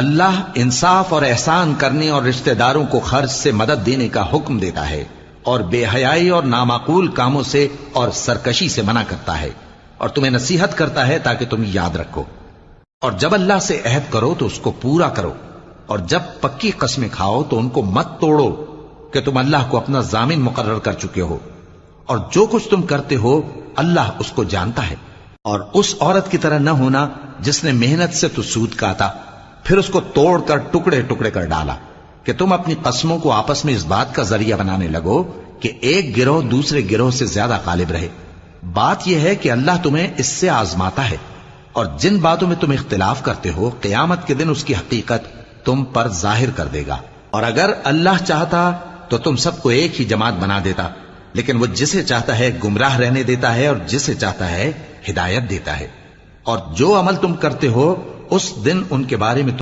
अल्लाह इंसाफ और एहसान करने और रिश्तेदारों को खर्च से मदद देने का हुक्म देता है और बेहयाई और नामाकूल कामों से और सरकशी से मना करता है और तुम्हें नसीहत करता है ताकि तुम याद रखो। और जब अल्लाह से अहद करो तो उसको पूरा करो, और जब पक्की कस्में खाओ तो उनको मत तोड़ो कि तुम अल्लाह को अपना जामिन मुकर्रर कर चुके हो, और जो कुछ तुम करते हो अल्लाह उसको जानता है। और उस औरत की तरह न होना जिसने मेहनत से तो सूद काटा, फिर उसको तोड़कर टुकड़े टुकड़े कर डाला, कि तुम अपनी कस्मों को आपस में इस बात का जरिया बनाने लगो कि एक गिरोह दूसरे गिरोह से ज्यादा गालिब रहे। बात यह है कि अल्लाह तुम्हें इससे आजमाता है, और जिन बातों में तुम इख्तिलाफ करते हो क़यामत के दिन उसकी हकीकत तुम पर जाहिर कर देगा। और अगर अल्लाह चाहता तो तुम सबको एक ही जमात बना देता, लेकिन वो जिसे चाहता है गुमराह रहने देता है और जिसे चाहता है हिदायत देता है। और जो अमल तुम करते हो उस दिन उनके बारे में